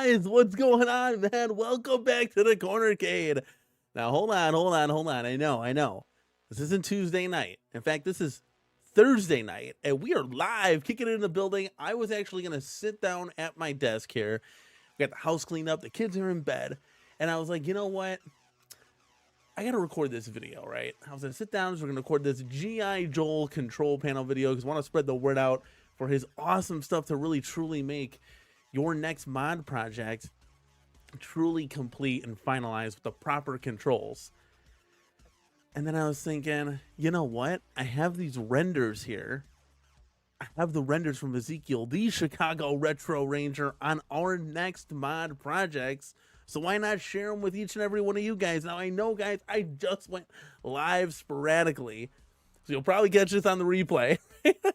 guys, what's going on, man? Welcome back to the CornerCade. Now, hold on. I know. This isn't Tuesday night. In fact, this is Thursday night, and we are live, kicking it in the building. I was actually going to sit down at my desk here. We got the house cleaned up. The kids are in bed. And I was like, you know what? I got to record this video, right? I was going to sit down. We're going to record this G.I. Joel control panel video because I want to spread the word out for his awesome stuff to really, truly make your next mod project truly complete and finalized with the proper controls. And then I was thinking, you know what? I have these renders here. I have the renders from Ezekiel, the Chicago Retro Ranger, on our next mod projects. So why not share them with each and every one of you guys? Now, I know, guys, I just went live sporadically, so you'll probably catch this on the replay.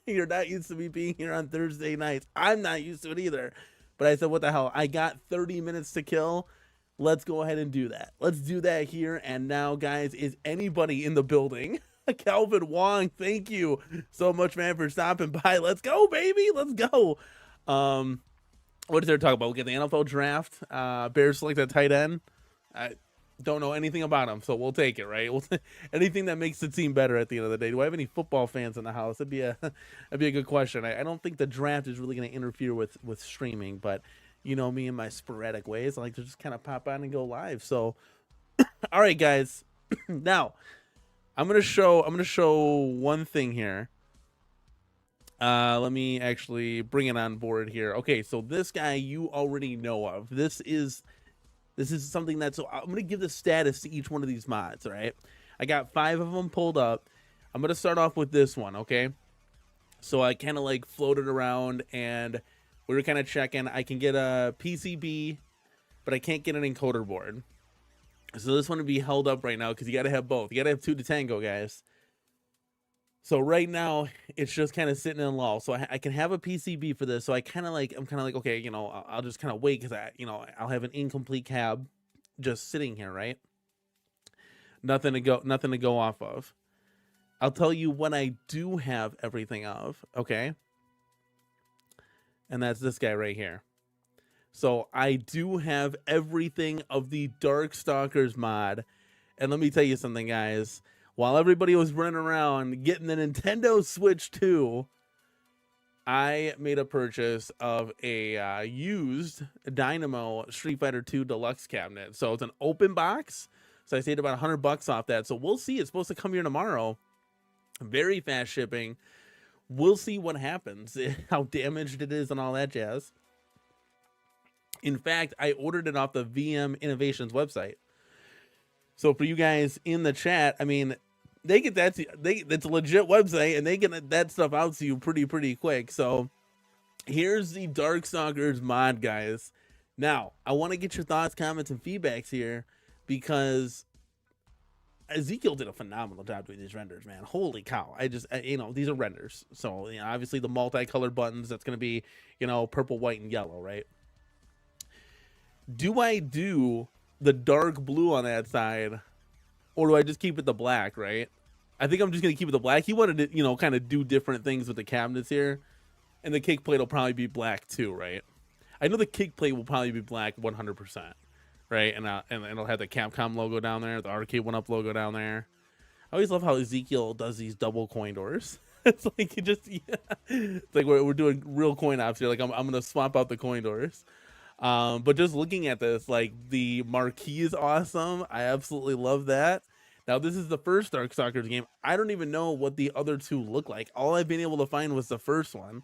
You're not used to me being here on Thursday nights. I'm not used to it either. But I said, what the hell? I got 30 minutes to kill. Let's go ahead and do that. Let's do that here. And now, guys, is anybody in the building? Calvin Wong, thank you so much, man, for stopping by. Let's go, baby. Let's go. What is there to talk about? We'll get the NFL draft. Bears select a tight end. I don't know anything about him, so we'll take it, right? Anything that makes the team better at the end of the day. Do I have any football fans in the house? That'd be a good question. I don't think the draft is really going to interfere with streaming, but you know me in my sporadic ways. I like to just kind of pop on and go live. So, all right, guys. Now, I'm gonna show one thing here. Let me actually bring it on board here. Okay, so this guy you already know of. This is something that's, so I'm gonna give the status to each one of these mods. All right, I got 5 of them pulled up. I'm gonna start off with this one. Okay, so I kind of like floated around and we were kind of checking. I can get a PCB, but I can't get an encoder board. So this one would be held up right now because you got to have both. You got to have 2 to tango, guys. So right now it's just kind of sitting in lull. So I can have a PCB for this. So I'm kind of like, okay, you know, I'll just kind of wait because I'll have an incomplete cab just sitting here, right? Nothing to go off of. I'll tell you what I do have everything of, okay? And that's this guy right here. So I do have everything of the Dark Stalkers mod. And let me tell you something, guys. While everybody was running around getting the Nintendo Switch 2, I made a purchase of a used Dynamo Street Fighter 2 Deluxe cabinet. So it's an open box. So I saved about $100 off that. So we'll see. It's supposed to come here tomorrow. Very fast shipping. We'll see what happens, how damaged it is and all that jazz. In fact, I ordered it off the VM Innovations website. So for you guys in the chat, I mean, they get that. It's a legit website, and they get that stuff out to you pretty quick. So here's the Darkstalkers mod, guys. Now, I want to get your thoughts, comments, and feedbacks here because Ezekiel did a phenomenal job doing these renders, man. Holy cow. These are renders. So, obviously the multicolored buttons, that's going to be, purple, white, and yellow, right? Do I do the dark blue on that side, or do I just keep it the black, right? I think I'm just going to keep it the black. He wanted to, kind of do different things with the cabinets here, and the kick plate will probably be black too, right? I know the kick plate will probably be black 100%, right? And it'll have the Capcom logo down there, the Arcade1up logo down there. I always love how Ezekiel does these double coin doors. It's like it's like we're doing real coin ops here. Like I'm going to swap out the coin doors. But just looking at this, like the marquee is awesome. I absolutely love that. Now this is the first Darkstalkers game. I don't even know what the other 2 look like. All I've been able to find was the first one.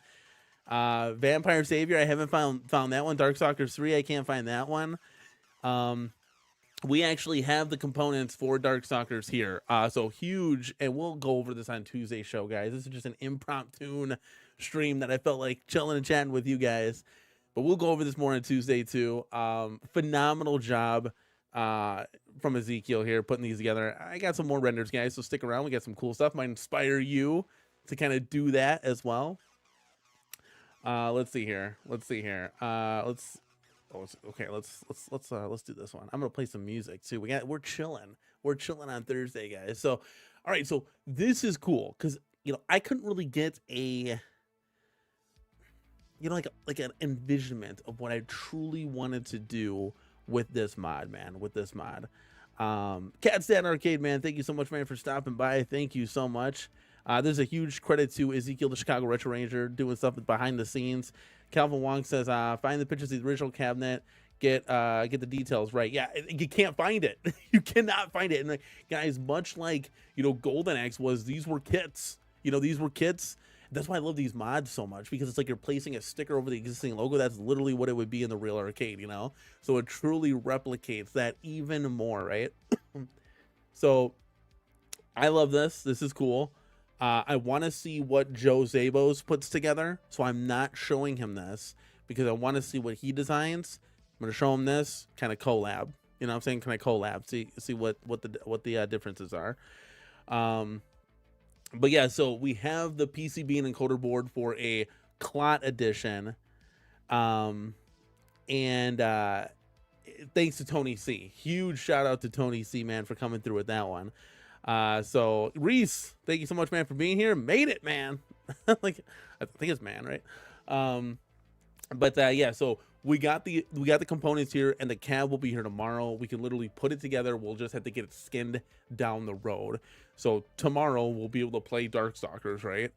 Vampire Savior, I haven't found that one. Darkstalkers 3, I can't find that one. We actually have the components for Darkstalkers here. So huge, and we'll go over this on Tuesday's show, guys. This is just an impromptu stream that I felt like chilling and chatting with you guys. But we'll go over this more on Tuesday too. Phenomenal job from Ezekiel here putting these together. I got some more renders, guys, so stick around. We got some cool stuff. Might inspire you to kind of do that as well. Let's see here. Let's do this one. I'm gonna play some music too. We're chilling on Thursday, guys. So all right, so this is cool because I couldn't really get a you know, like an envisionment of what I truly wanted to do with this mod, man. With this mod, Catstat Arcade, man. Thank you so much, man, for stopping by. Thank you so much. There's a huge credit to Ezekiel, the Chicago Retro Ranger, doing stuff behind the scenes. Calvin Wong says, find the pictures of the original cabinet. Get the details right. Yeah, you can't find it. You cannot find it. And like, guys, much like, you know, Golden Axe was, these were kits. You know, these were kits. That's why I love these mods so much, because it's like you're placing a sticker over the existing logo. That's literally what it would be in the real arcade, you know? So it truly replicates that even more, right? So I love this. This is cool. I want to see what Joe Zabos puts together. So I'm not showing him this because I want to see what he designs. I'm going to show him this, kind of collab. You know what I'm saying? Can I collab? See what the differences are. But yeah, so we have the PCB and encoder board for a Clot edition. And thanks to Tony C. Huge shout out to Tony C, man, for coming through with that one. So Reese, thank you so much, man, for being here. Made it, man. Like, I think it's man, right? Yeah, so we got the components here, and the cab will be here tomorrow. We can literally put it together. We'll just have to get it skinned down the road. So tomorrow we'll be able to play Darkstalkers, right?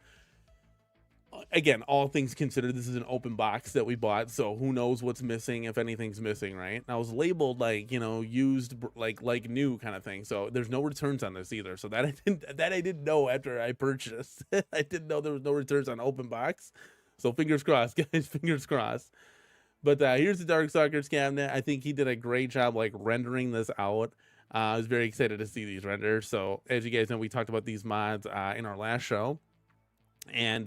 Again, all things considered, this is an open box that we bought, so who knows what's missing, if anything's missing, right? Now, it was labeled like, you know, used, like new kind of thing. So there's no returns on this either. So that I didn't know after I purchased. I didn't know there was no returns on open box. So fingers crossed, guys, fingers crossed. But here's the Darkstalkers cabinet. I think he did a great job like rendering this out. I was very excited to see these renders. So as you guys know, we talked about these mods in our last show, and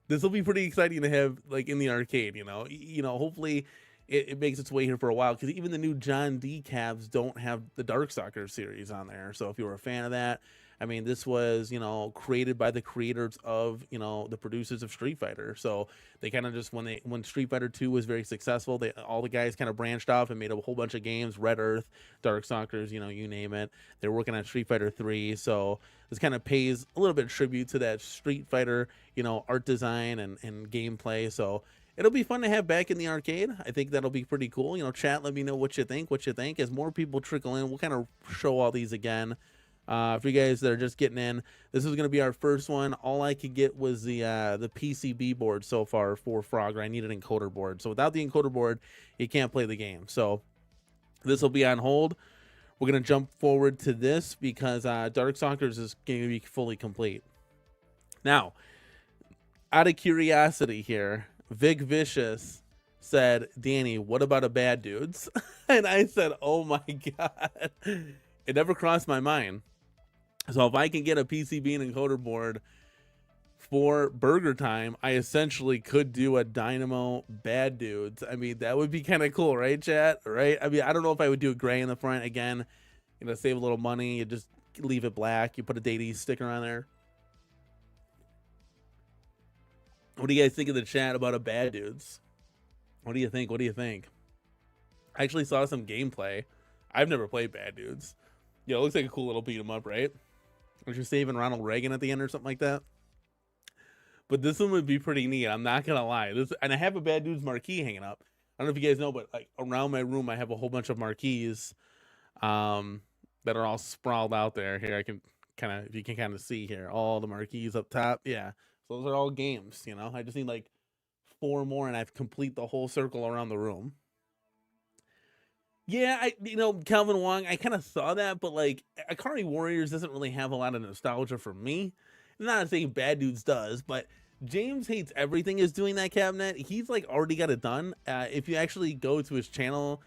this will be pretty exciting to have like in the arcade. You know, hopefully it makes its way here for a while, because even the new John D cabs don't have the Darkstalkers series on there. So if you were a fan of that, I mean, this was, you know, created by the creators of, you know, the producers of Street Fighter. So they kind of just, when Street Fighter 2 was very successful, all the guys kind of branched off and made a whole bunch of games, Red Earth, Darkstalkers, you know, you name it. They're working on Street Fighter 3. So this kind of pays a little bit of tribute to that Street Fighter, you know, art design and gameplay. So it'll be fun to have back in the arcade. I think that'll be pretty cool. You know, chat, let me know what you think. As more people trickle in, we'll kind of show all these again. For you guys that are just getting in, this is going to be our first one. All I could get was the PCB board so far for Frogger. I need an encoder board. So without the encoder board, you can't play the game. So this will be on hold. We're going to jump forward to this because Darkstalkers is going to be fully complete. Now, out of curiosity here, Vic Vicious said, Danny, what about a Bad Dudes? And I said, oh my God. It never crossed my mind. So if I can get a PCB and encoder board for Burger Time, I essentially could do a Dynamo Bad Dudes. I mean, that would be kind of cool, right, chat? Right? I mean, I don't know if I would do it gray in the front. Again, you know, save a little money. You just leave it black. You put a Day's sticker on there. What do you guys think of the chat about a Bad Dudes? What do you think? What do you think? I actually saw some gameplay. I've never played Bad Dudes. Yeah, it looks like a cool little beat 'em up, right? Or you're saving Ronald Reagan at the end or something like that. But this one would be pretty neat. I'm not gonna lie. And I have a Bad Dudes marquee hanging up. I don't know if you guys know, but like around my room, I have a whole bunch of marquees that are all sprawled out there. Here, I can kind of, if you can kind of see here, all the marquees up top. Yeah, so those are all games. You know, I just need like 4 more, and I've complete the whole circle around the room. Yeah, you know, Calvin Wong, I kind of saw that, but like Akari Warriors doesn't really have a lot of nostalgia for me. I'm not saying Bad Dudes does, but James Hates Everything is doing that cabinet. He's like already got it done. If you actually go to his channel,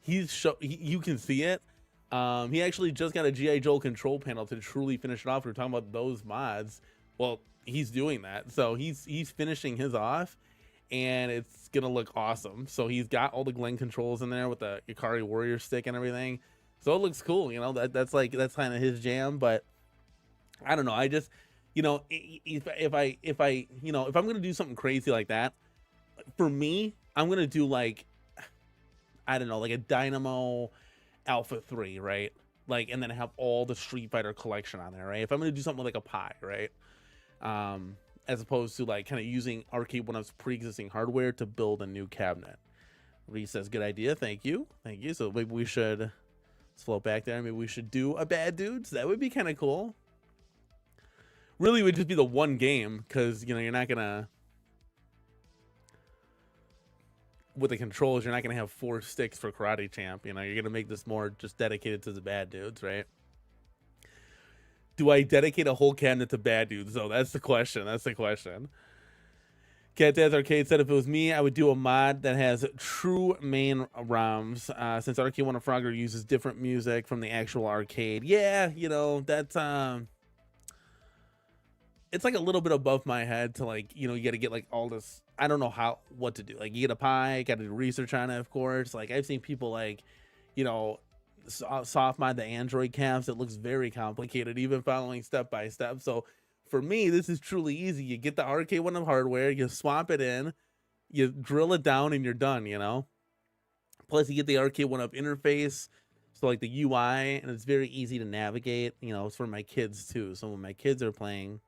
you can see it. He actually just got a G.I. Joe control panel to truly finish it off. We were talking about those mods. Well, he's doing that. So he's finishing his off, and it's gonna look awesome. So he's got all the Glen controls in there with the Ikari Warrior stick and everything. So it looks cool, you know. That's kind of his jam. But I don't know. I just, you know, if I'm gonna do something crazy like that, for me, I'm gonna do like, I don't know, like a Dynamo Alpha 3, right? Like, and then have all the Street Fighter collection on there, right? If I'm gonna do something like a pie, right? as opposed to like kind of using Arcade1up's pre-existing hardware to build a new cabinet. Reese says, good idea. Thank you. Thank you. So maybe we should, let's float back there. Maybe we should do a Bad Dudes. That would be kind of cool. Really, it would just be the one game because, you know, you're not going to, with the controls, you're not going to have 4 sticks for Karate Champ. You know, you're going to make this more just dedicated to the Bad Dudes, right? Do I dedicate a whole cabinet to Bad Dudes? So that's the question. That's the question. Cat Dad's Arcade said if it was me, I would do a mod that has true main ROMs. Since Arcade1up Frogger uses different music from the actual arcade. Yeah, you know, that's it's like a little bit above my head to like, you know, you got to get like all this. I don't know what to do. Like you get a pie, got to do research on it, of course. Like I've seen people like, you know, soft mod the Android caps. It looks very complicated, even following step by step. So for me, this is truly easy. You get the Arcade1up hardware, you swap it in, you drill it down, and you're done, you know? Plus, you get the Arcade1up interface, so like the UI, and it's very easy to navigate. You know, it's for my kids, too. So when my kids are playing,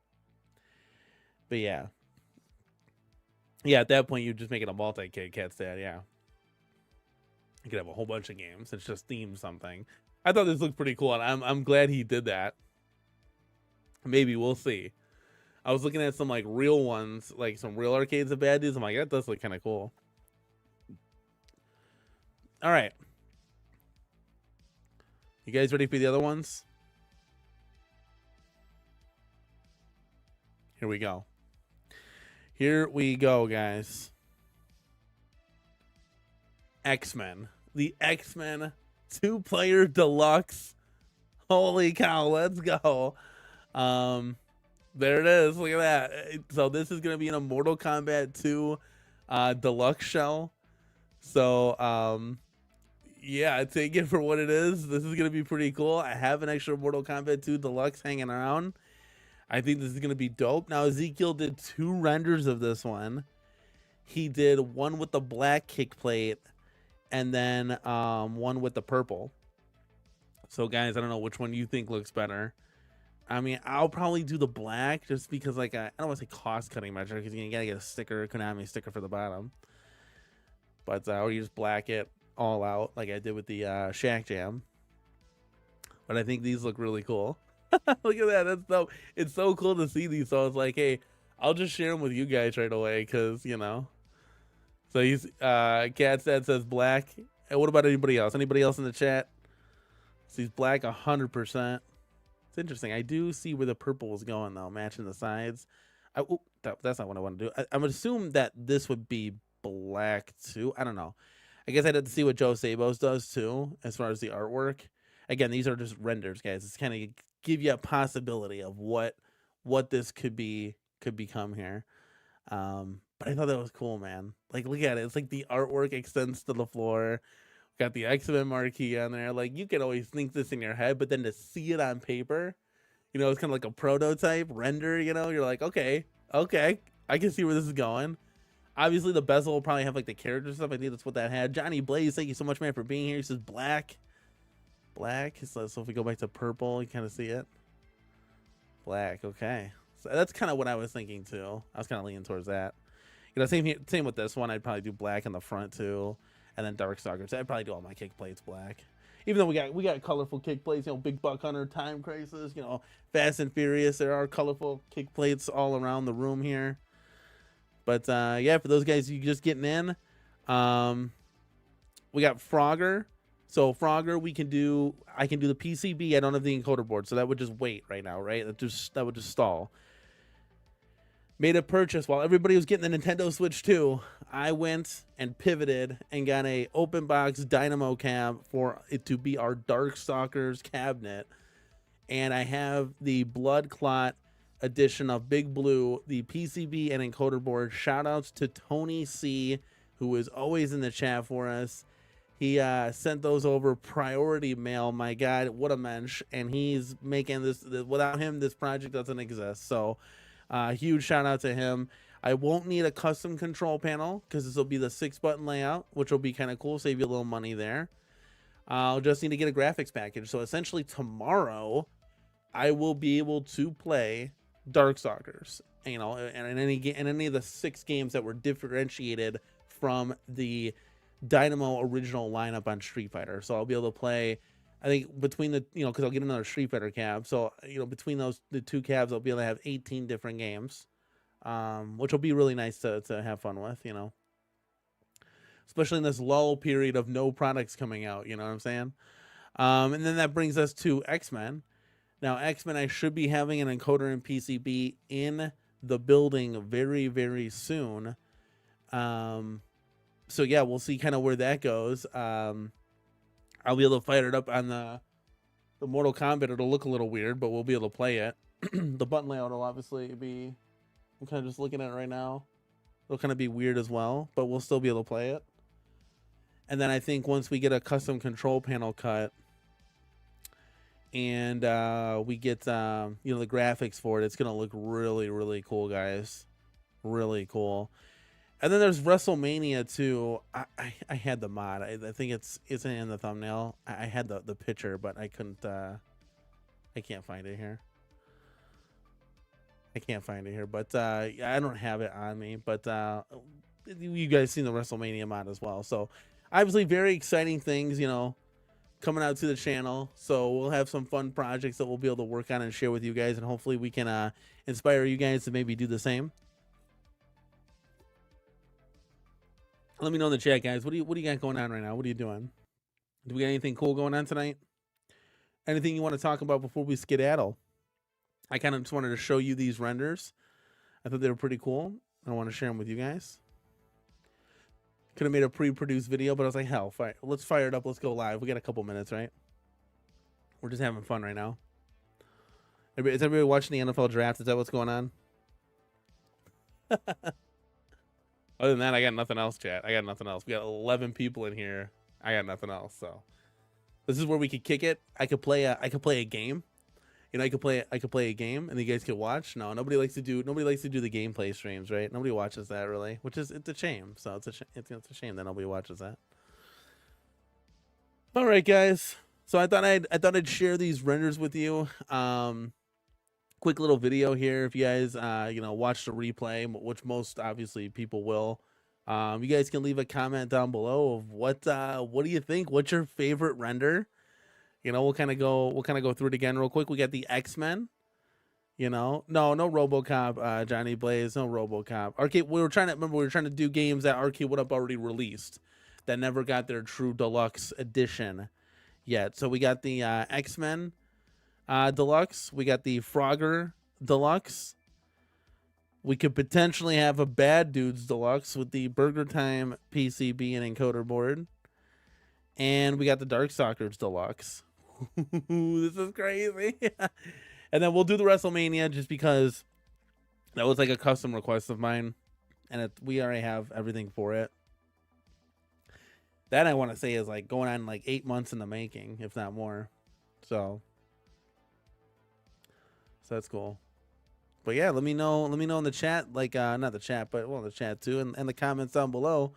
but yeah. Yeah, at that point, you just make it a multi-kid Cat's Dad, yeah. You could have a whole bunch of games. It's just themed something. I thought this looked pretty cool, and I'm glad he did that. Maybe we'll see. I was looking at some like real ones, like some real arcades of Bad Dudes. I'm like, that does look kind of cool. All right. You guys ready for the other ones? Here we go. Here we go, guys. XMen. The XMen 2-player deluxe. Holy cow, let's go. There it is. Look at that. So this is going to be in a Mortal Kombat 2 deluxe shell. So yeah, take it for what it is. This is going to be pretty cool. I have an extra Mortal Kombat 2 deluxe hanging around. I think this is going to be dope. Now Ezekiel did 2 renders of this one. He did one with the black kick plate and then one with the purple. So guys, I don't know which one you think looks better. I mean, I'll probably do the black just because, like, I don't want to say cost-cutting measure because you gotta get a sticker, Konami sticker for the bottom. But or you just black it all out like I did with the Shack Jam. But I think these look really cool. Look at that. That's dope. It's so cool to see these. So I was like, hey, I'll just share them with you guys right away because, you know. So he's Cat's Dad says black. Hey, what about anybody else? Anybody else in the chat? So he's black 100%. It's interesting. I do see where the purple is going, though, matching the sides. That's not what I want to do. I would assume that this would be black, too. I don't know. I guess I'd have to see what Joe Sabos does, too, as far as the artwork. Again, these are just renders, guys. It's kind of give you a possibility of what this could become here. But I thought that was cool, man. Like, look at it. It's like the artwork extends to the floor. Got the XMen marquee on there. Like, you can always think this in your head, but then to see it on paper, you know, it's kind of like a prototype render, you know? You're like, okay, I can see where this is going. Obviously, the bezel will probably have, like, the character stuff. I think that's what that had. Johnny Blaze, thank you so much, man, for being here. He says black. Black. So if we go back to purple, you kind of see it. Black, okay. So that's kind of what I was thinking, too. I was kind of leaning towards that. You know, same with this one. I'd probably do black in the front, too. And then Dark Stalkers. I'd probably do all my kick plates black. Even though we got colorful kick plates, you know, Big Buck Hunter, Time Crisis, you know, Fast and Furious. There are colorful kick plates all around the room here. But yeah, for those guys you just getting in, we got Frogger. So Frogger, I can do the PCB. I don't have the encoder board, so that would just wait right now, right? That would just stall. Made a purchase while everybody was getting the Nintendo Switch 2. I went and pivoted and got a open box Dynamo cab for it to be our Dark Stalkers cabinet. And I have the Blood Clot edition of Big Blue, the PCB and encoder board. Shout outs to Tony C, who is always in the chat for us. He sent those over priority mail. My God, what a mensch. And he's making this. Without him, this project doesn't exist. So huge shout out to him. I won't need a custom control panel because this will be the 6-button layout, which will be kind of cool. Save you a little money there. I'll just need to get a graphics package. So essentially tomorrow, I will be able to play Darkstalkers, you know, and in any of the 6 games that were differentiated from the Dynamo original lineup on Street Fighter. So I'll be able to play, I think between the, you know, because I'll get another Street Fighter cab. So, you know, between the 2 cabs, I'll be able to have 18 different games, which will be really nice to have fun with, you know, especially in this lull period of no products coming out, you know what I'm saying? And then that brings us to XMen. Now, XMen, I should be having an encoder and PCB in the building very, very soon. So yeah, we'll see kind of where that goes. I'll be able to fire it up on the Mortal Kombat. It'll look a little weird, but we'll be able to play it. The button layout will obviously be, I'm kind of just looking at it right now. It'll kind of be weird as well, but we'll still be able to play it. And then I think once we get a custom control panel cut and we get you know, the graphics for it, it's gonna look really, really cool, guys. Really cool. And then there's WrestleMania too. I had the mod. I think it's in the thumbnail. I had the picture, but I couldn't. I can't find it here. I can't find it here, but I don't have it on me. But you guys seen the WrestleMania mod as well. So obviously very exciting things, you know, coming out to the channel. So we'll have some fun projects that we'll be able to work on and share with you guys, and hopefully we can inspire you guys to maybe do the same. Let me know in the chat, guys. What do you got going on right now? What are you doing? Do we got anything cool going on tonight? Anything you want to talk about before we skedaddle? I kind of just wanted to show you these renders. I thought they were pretty cool. I want to share them with you guys. Could have made a pre-produced video, but I was like, hell, let's fire it up. Let's go live. We got a couple minutes, right? We're just having fun right now. Is everybody watching the NFL draft? Is that what's going on? Other than that, I got nothing else, chat. I got nothing else. We got 11 people in here. I got nothing else. So this is where we could kick it. I could play a game. You know, I could play a game, and you guys could watch. No, nobody likes to do the gameplay streams, right? Nobody watches that really, which is, it's a shame. So it's a shame that nobody watches that. All right, guys. So I thought I'd share these renders with you. Quick little video here. If you guys you know, watch the replay, which most obviously people will, you guys can leave a comment down below of what do you think? What's your favorite render? You know, we'll kind of go through it again real quick. We got the XMen. You know, no RoboCop, Johnny Blaze, no RoboCop. Arcade. We were trying to do games that Arcade1up already released that never got their true deluxe edition yet. So we got the XMen Deluxe. We got the Frogger Deluxe. We could potentially have a Bad Dudes Deluxe with the Burger Time PCB and encoder board. And we got the Darkstalkers Deluxe. This is crazy. And then we'll do the WrestleMania just because that was like a custom request of mine. And we already have everything for it. That I want to say is like going on like 8 months in the making, if not more. So that's cool. But yeah, let me know in the chat, like not the chat, but well, the chat too, and the comments down below.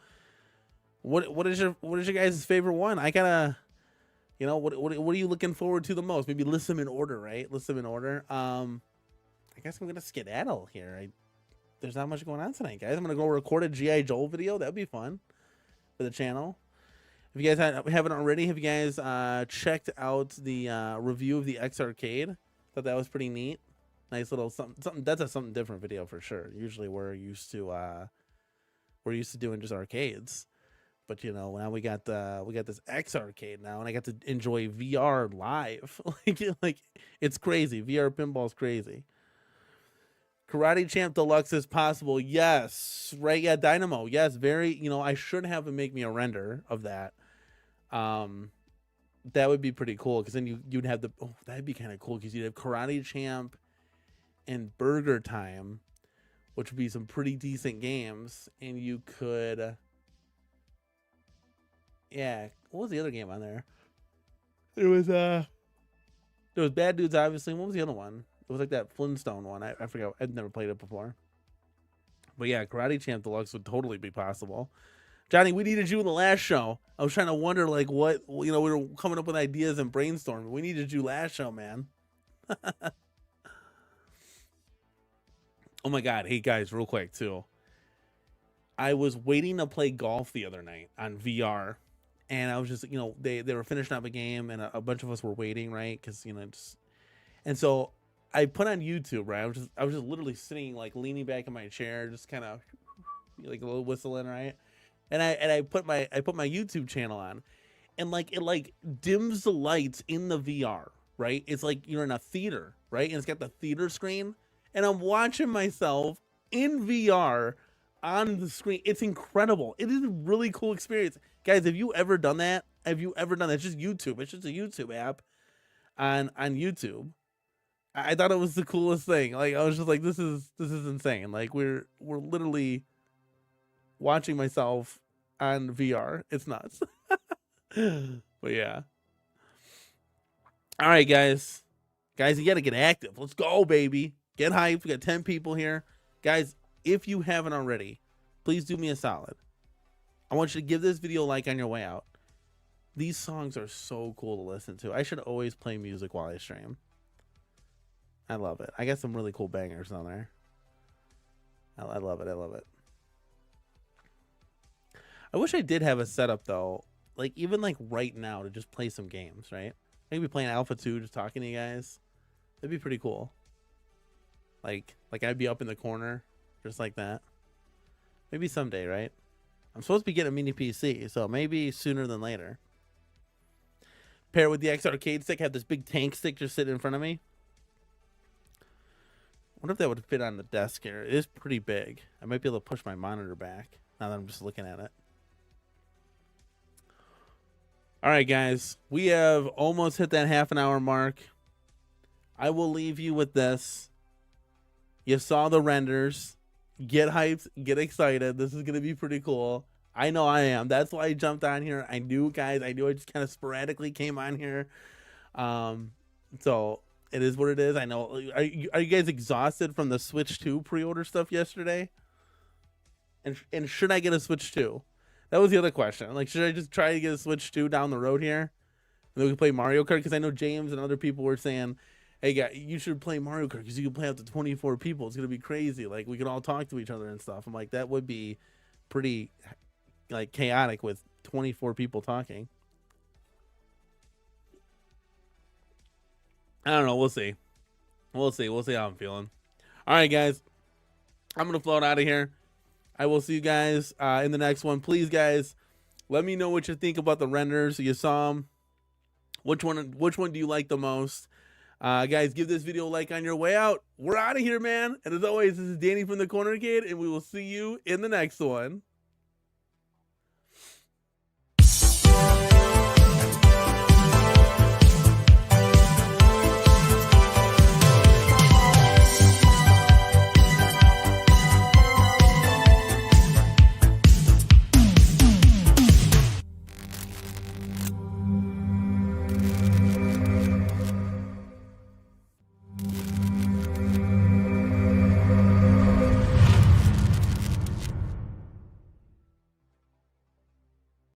What is your guys' favorite one? I gotta, you know, what are you looking forward to the most? Maybe list them in order, right? List them in order. I guess I'm gonna skedaddle here. There's not much going on tonight, guys. I'm gonna go record a G.I. Joe video. That'd be fun for the channel. If you guys haven't already, have you guys checked out the review of the X Arcade? Thought that was pretty neat. Nice little something. That's a something different video for sure. Usually we're used to doing just arcades. But you know, now we got this X Arcade now, and I got to enjoy VR live. like it's crazy. VR pinball's crazy. Karate Champ Deluxe is possible. Yes, right. Yeah, Dynamo. Yes, very. You know, I should have him make me a render of that. That would be pretty cool because then you'd have that'd be kind of cool because you'd have Karate Champ and Burger Time, which would be some pretty decent games, and you could. Yeah, what was the other game on there? There was Bad Dudes, obviously. What was the other one? It was like that Flintstone one. I forgot. I've never played it before. But yeah, Karate Champ Deluxe would totally be possible. Johnny, we needed you in the last show. I was trying to wonder, like, what, you know, we were coming up with ideas and brainstorming. We needed you last show, man. Oh my God. Hey guys, real quick too. I was waiting to play golf the other night on VR, and I was just, they were finishing up a game, and a bunch of us were waiting, right? Because just, and so I put on YouTube, right? I was just literally sitting like leaning back in my chair, just kind of like a little whistling, right? And I put my YouTube channel on, and like it like dims the lights in the VR, right? It's like you're in a theater, right? And it's got the theater screen, and I'm watching myself in VR on the screen. It's incredible. It is a really cool experience. Guys, have you ever done that? Have you ever done that? It's just YouTube. It's just a YouTube app on YouTube. I thought it was the coolest thing. Like I was just like, this is insane. Like we're literally watching myself on VR. It's nuts. But yeah. All right, guys. Guys, you got to get active. Let's go, baby. Get hyped. We got 10 people here. Guys, if you haven't already, please do me a solid. I want you to give this video a like on your way out. These songs are so cool to listen to. I should always play music while I stream. I love it. I got some really cool bangers on there. I love it. I love it. I wish I did have a setup though, like even like right now to just play some games, right? Maybe playing Alpha 2, just talking to you guys. That'd be pretty cool. Like I'd be up in the corner, just like that. Maybe someday, right? I'm supposed to be getting a mini PC, so maybe sooner than later. Pair with the X Arcade stick, have this big tank stick just sitting in front of me. I wonder if that would fit on the desk here. It is pretty big. I might be able to push my monitor back now that I'm just looking at it. All right, guys, we have almost hit that half an hour mark. I will leave you with this. You saw the renders. Get hyped, get excited. This is going to be pretty cool. I know I am. That's why I jumped on here. I knew, guys, I just kind of sporadically came on here. So it is what it is. I know. Are you guys exhausted from the Switch 2 pre-order stuff yesterday? And should I get a Switch 2? That was the other question. Like, should I just try to get a Switch 2 down the road here? And then we can play Mario Kart? Because I know James and other people were saying, hey, guys, you should play Mario Kart because you can play up to 24 people. It's going to be crazy. Like, we can all talk to each other and stuff. I'm like, that would be pretty, like, chaotic with 24 people talking. I don't know. We'll see. We'll see. We'll see how I'm feeling. All right, guys. I'm going to float out of here. I will see you guys in the next one. Please, guys, let me know what you think about the renders. You saw them. Which one do you like the most? Guys, give this video a like on your way out. We're out of here, man. And as always, this is Danny from the CornerCade, and we will see you in the next one.